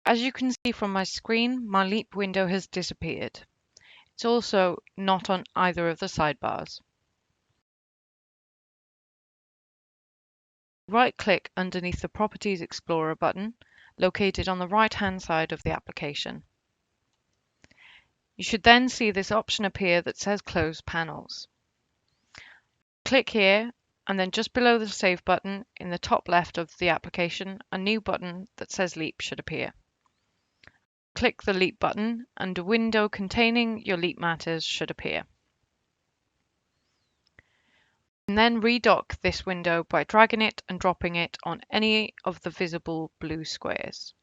As you can see from my screen, my Leap window has disappeared. It's also not on either of the sidebars. Right-click underneath the Properties Explorer button, located on the right-hand side of the application. You should then see this option appear that says Close Panels. Click here, and then just below the Save button in the top left of the application, a new button that says Leap should appear. Click the Leap button, and a window containing your Leap matters should appear. And then redock this window by dragging it and dropping it on any of the visible blue squares.